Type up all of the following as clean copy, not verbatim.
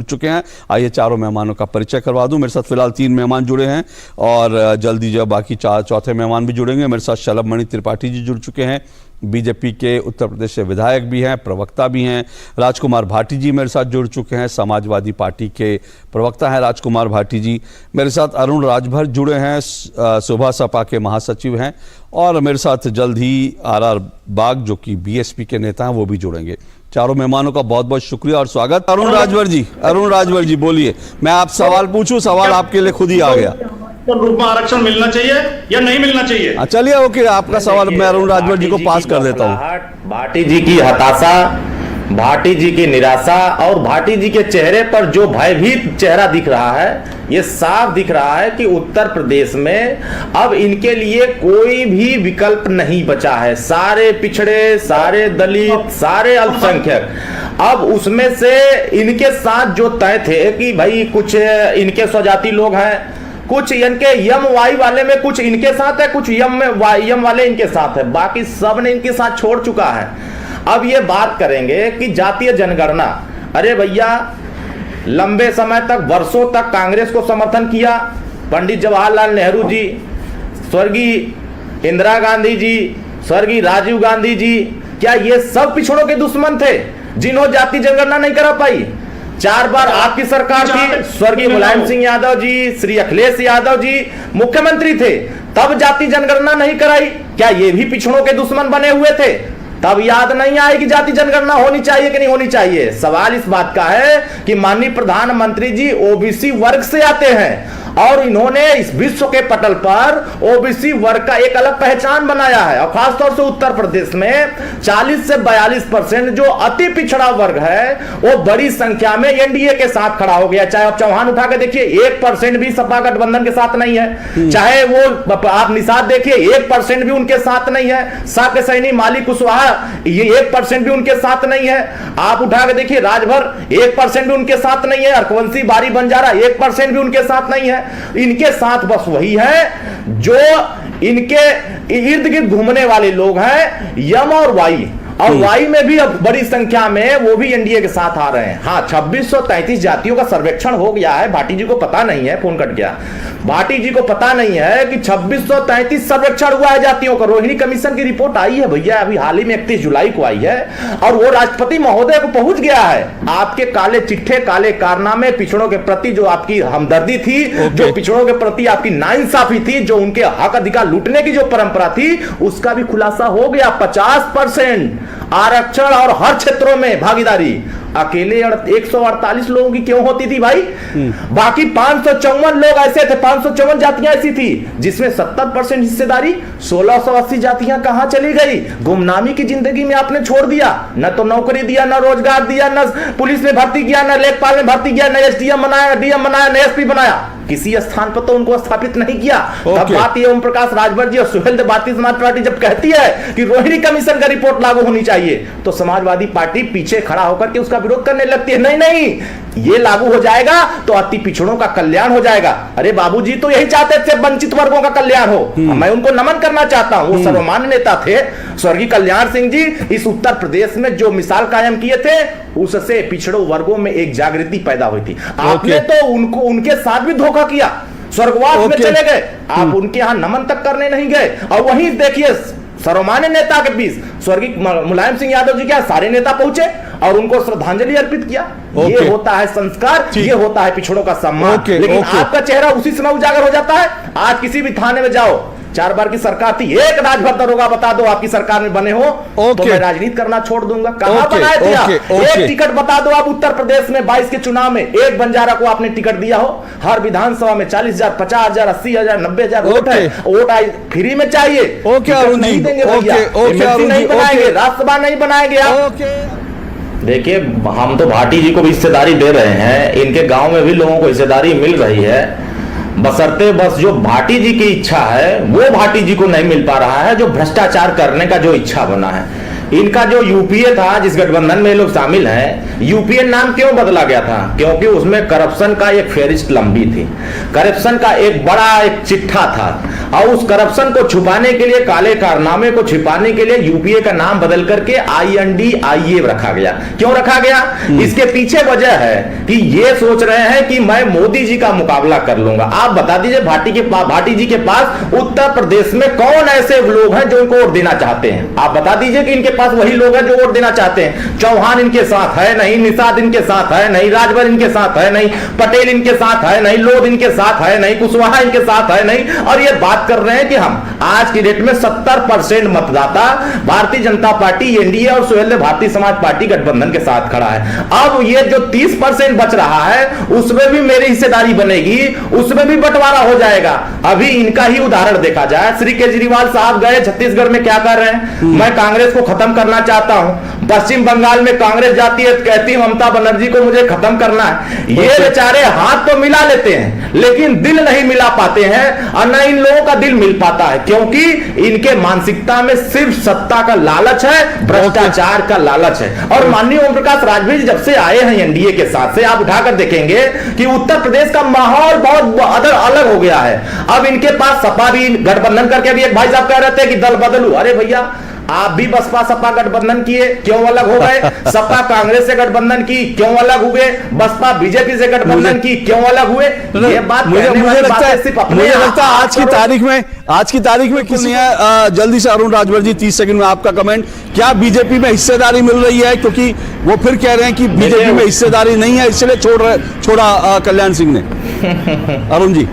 चुके हैं। आइए चारों मेहमानों का परिचय करवा दूं। मेरे साथ फिलहाल 3 मेहमान जुड़े हैं और जल्दी जो बाकी चौथे मेहमान भी जुड़ेंगे। मेरे साथ शलभ मणि त्रिपाठी जी जुड़ चुके हैं, बीजेपी के उत्तर प्रदेश से विधायक भी हैं, प्रवक्ता भी हैं। राजकुमार भाटी जी मेरे साथ जुड़ चुके हैं, समाजवादी पार्टी के प्रवक्ता हैं राजकुमार भाटी जी। मेरे साथ अरुण राजभर जुड़े हैं, सुबह सपा के महासचिव हैं। और मेरे साथ जल्द ही आर बाग जो कि बीएसपी के नेता हैं वो भी जुड़ेंगे। चारों मेहमानों का बहुत बहुत शुक्रिया और स्वागत। अरुण राजभर जी बोलिए। मैं आप सवाल पूछूं, सवाल आपके लिए खुद ही आ गया। रूप में आरक्षण मिलना चाहिए या नहीं मिलना चाहिए? चलिए ओके, आपका सवाल मैं अरुण राजभर जी को पास कर देता हूँ। भाटी जी की हताशा, भाटी जी की निराशा और भाटी जी के चेहरे पर जो भयभीत चेहरा दिख रहा है, ये साफ दिख रहा है कि उत्तर प्रदेश में अब इनके लिए कोई भी विकल्प नहीं बचा है। सारे पिछड़े, सारे दलित, सारे अल्पसंख्यक, अब उसमें से इनके साथ जो तय थे कि भाई कुछ इनके स्वजाति लोग हैं, कुछ इनके यम वाई वाले में कुछ इनके साथ है, कुछ यम वाले इनके साथ है, बाकी सब ने इनके साथ छोड़ चुका है। अब ये बात करेंगे कि जातीय जनगणना, अरे भैया लंबे समय तक, वर्षों तक कांग्रेस को समर्थन किया। पंडित जवाहरलाल नेहरू जी, स्वर्गीय इंदिरा गांधी जी, स्वर्गीय राजीव गांधी जी, क्या ये सब पिछड़ों के दुश्मन थे जिन्होंने जातीय जनगणना नहीं करा पाई? 4 बार आपकी सरकार थी, स्वर्गीय मुलायम सिंह यादव जी, श्री अखिलेश यादव जी मुख्यमंत्री थे, तब जातीय जनगणना नहीं कराई। क्या ये भी पिछड़ों के दुश्मन बने हुए थे? तब याद नहीं आए कि जाति जनगणना होनी चाहिए कि नहीं होनी चाहिए। सवाल इस बात का है कि माननीय प्रधानमंत्री जी ओबीसी वर्ग से आते हैं और इन्होंने इस विश्व के पटल पर ओबीसी वर्ग का एक अलग पहचान बनाया है। और खासतौर से उत्तर प्रदेश में 40 से 42% जो अति पिछड़ा वर्ग है वो बड़ी संख्या में एनडीए के साथ खड़ा हो गया। चाहे आप चौहान उठा के देखिए, 1% भी सपा गठबंधन के साथ नहीं है। चाहे वो आप निषाद देखिए, 1% भी उनके साथ नहीं है। साके सैनी, माली कुशवाहा, ये 1% भी उनके साथ नहीं है। आप उठा के देखिए राजभर, 1% भी उनके साथ नहीं है। हरवंशी, बारी बंजारा, 1% भी उनके साथ नहीं है। इनके साथ बस वही है जो इनके इर्द गिर्द घूमने वाले लोग हैं, यम और वाई। और वाई में भी अब बड़ी संख्या में वो भी एनडीए के साथ आ रहे हैं। हाँ, 2633 जातियों का सर्वेक्षण हो गया है। भाटी जी को पता नहीं है, फोन कट गया। भाटी जी को पता नहीं है कि 2633 सर्वेक्षण हुआ है जातियों का। रोहिणी कमीशन की रिपोर्ट आई है भैया, अभी हाल ही में 31 जुलाई को आई है और वो राष्ट्रपति महोदय को पहुंच गया है। आपके काले चिट्ठे, काले कारनामे, पिछड़ों के प्रति जो आपकी हमदर्दी थी, जो पिछड़ों के प्रति आपकी नाइंसाफी थी, जो उनके हक अधिकार लूटने की जो परंपरा थी, उसका भी खुलासा हो गया। 50% आरक्षण और हर क्षेत्रों में भागीदारी अकेले 148 लोगों की क्यों होती थी भाई? बाकी 554 लोग ऐसे थे, 554 जातियां ऐसी थी जिसमें 70% हिस्सेदारी। 1680 जातियां कहां चली गई? गुमनामी की जिंदगी में आपने छोड़ दिया। न तो नौकरी दिया, न रोजगार दिया, न पुलिस में भर्ती किया, न लेखपाल में भर्ती किया, न एसडीएम बनाया, डीएम बनाया, न एसपी बनाया। किसी स्थान पर तो उनको स्थापित नहीं किया। तब बात ये ओम प्रकाश राजभर जी और सुहेल देव भारतीय समाज पार्टी जब कहती है कि रोहिणी कमीशन का रिपोर्ट लागू होनी चाहिए, तो समाजवादी पार्टी पीछे खड़ा होकर के उसका विरोध करने लगती है। नहीं, ये लागू हो जाएगा तो अति पिछड़ों का कल्याण हो जाएगा। अरे बाबूजी तो यही चाहते थे वंचित वर्गों का कल्याण हो। मैं उनको नमन करना चाहता हूं। वो सर्वमान्य नेता थे स्वर्गीय कल्याण सिंह जी। इस उत्तर प्रदेश में जो मिसाल कायम किए थे, उससे पिछड़ों वर्गों में एक जागृति पैदा हुई थी। आपने तो उनको, उनके साथ भी धोखा किया, स्वर्गवास में चले गए। आप उनके यहां नमन तक करने नहीं गए। और वहीं देखिए सर्वमान्य नेता के बीच स्वर्गीय मुलायम सिंह यादव जी क्या सारे नेता पहुंचे और उनको श्रद्धांजलि अर्पित किया। ये होता है संस्कार, ये होता है पिछड़ों का सम्मान। लेकिन आपका चेहरा उसी समय उजागर हो जाता है। आज किसी भी थाने में जाओ, 4 बार की सरकार थी, एक राजभर दरोगा बता दो आपकी सरकार में बने हो तो मैं राजनीति करना छोड़ दूंगा। कहां बनाए थे आप? एक टिकट बता दो आप उत्तर प्रदेश में 22 के चुनाव में एक बंजारा को आपने टिकट दिया हो। हर विधानसभा में 40,000, 50,000, 80,000, 90,000 वोट है। वोट फ्री में चाहिए, नहीं देंगे भैया। नहीं बनाएंगे, राज्यसभा नहीं बनाएंगे आप। देखिए, हम तो भाटी जी को भी हिस्सेदारी दे रहे हैं, इनके गांव में भी लोगों को हिस्सेदारी मिल रही है, बशर्ते बस जो भाटी जी की इच्छा है वो भाटी जी को नहीं मिल पा रहा है, जो भ्रष्टाचार करने का जो इच्छा बना है। इनका जो यूपीए था, जिस गठबंधन में लोग शामिल हैं, यूपीए नाम क्यों बदला गया था? क्योंकि उसमें करप्शन का एक फेरिस्ट लंबी थी, करप्शन का एक बड़ा एक चिट्ठा था, और उस करप्शन को छुपाने के लिए, काले कारनामे को छिपाने के लिए यूपीए का नाम बदल करके INDIA रखा गया। क्यों रखा गया? इसके पीछे वजह है कि ये सोच रहे हैं कि मैं मोदी जी का मुकाबला कर लूंगा। आप बता दीजिए भाटी जी के पास उत्तर प्रदेश में कौन ऐसे लोग हैं जो इनको वोट देना चाहते हैं? आप बता दीजिए कि इनके पास वही लोग हैं जो वोट देना चाहते हैं। चौहान इनके साथ है नहीं, निषाद इनके साथ है नहीं, राजभर इनके साथ है नहीं, पटेल इनके साथ है नहीं, लोध इनके साथ है नहीं, कुशवाहा इनके साथ है नहीं, और ये बात कर रहे हैं कि हम आज की डेट में 70% मतदाता भारतीय जनता पार्टी, एनडीए और सुहेलदेव भारतीय समाज पार्टी गठबंधन के साथ खड़ा है। अब ये जो 30% बच रहा है उसमें भी मेरी हिस्सेदारी बनेगी, उसमें भी बंटवारा हो जाएगा। अभी इनका ही उदाहरण देखा जाए, श्री केजरीवाल साहब गए छत्तीसगढ़ में, क्या कर रहे हैं? मैं कांग्रेस को खत्म करना चाहता हूं। पश्चिम बंगाल में कांग्रेस जाती है, कहती है ममता बनर्जी को मुझे खत्म करना है। ये बेचारे हाथ तो मिला लेते हैं लेकिन दिल नहीं मिला पाते हैं, और न इन लोगों का दिल मिल पाता है, क्योंकि इनके मानसिकता में सिर्फ सत्ता का लालच है, भ्रष्टाचार का लालच है। और माननीय ओम प्रकाश राजभर जब से आए हैं एनडीए के साथ से, आप उठाकर देखेंगे कि उत्तर प्रदेश का माहौल बहुत अलग हो गया है। अब इनके पास सपा भी गठबंधन करके, अभी एक भाई साहब कह रहे थे कि दल बदलू। अरे भैया, आप भी बसपा सपा गठबंधन किए, क्यों अलग हो गए? सपा कांग्रेस से गठबंधन की, क्यों अलग हुए? बसपा बीजेपी से गठबंधन की, क्यों अलग हुए? ये बात मुझे लगता है आज की तारीख में किसी है। जल्दी से अरुण राजभर जी, 30 सेकंड में आपका कमेंट। क्या बीजेपी में हिस्सेदारी मिल रही है? क्योंकि वो फिर कह रहे हैं कि बीजेपी में हिस्सेदारी नहीं है, इसलिए छोड़ा कल्याण सिंह ने। अरुण जी,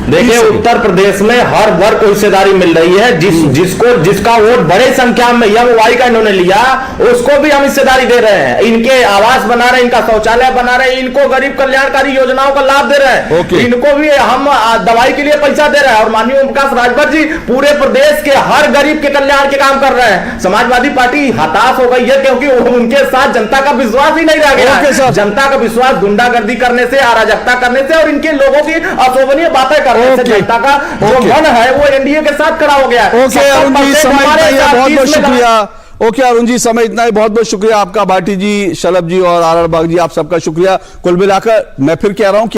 देखिए, उत्तर प्रदेश में हर वर्ग को हिस्सेदारी मिल रही है। जिसका वोट बड़े संख्या में MY का इन्होंने लिया, उसको भी हम हिस्सेदारी दे रहे हैं। इनके आवास बना रहे हैं, इनका शौचालय बना रहे हैं, इनको गरीब कल्याणकारी योजनाओं का लाभ दे रहे हैं, इनको भी हम दवाई के लिए पैसा दे रहे हैं। और माननीय ओम प्रकाश राजभर जी पूरे प्रदेश के हर गरीब के कल्याण के काम कर रहे हैं। समाजवादी पार्टी हताश हो गई है क्योंकि उनके साथ जनता का विश्वास ही नहीं रह गया। जनता का विश्वास गुंडागर्दी करने से, अराजकता करने से और इनके लोगों की अशोभनीय बातें करने से जनता का जो मन है वो एनडीए के साथ खड़ा हो गया है। ओके अरुण जी, समय इतना ही, बहुत बहुत शुक्रिया। ओके अरुण जी, समय इतना ही, बहुत बहुत शुक्रिया आपका। भाटी जी, शलभ जी और आर बाग जी, आप सबका शुक्रिया। कुल मिलाकर मैं फिर कह रहा हूं कि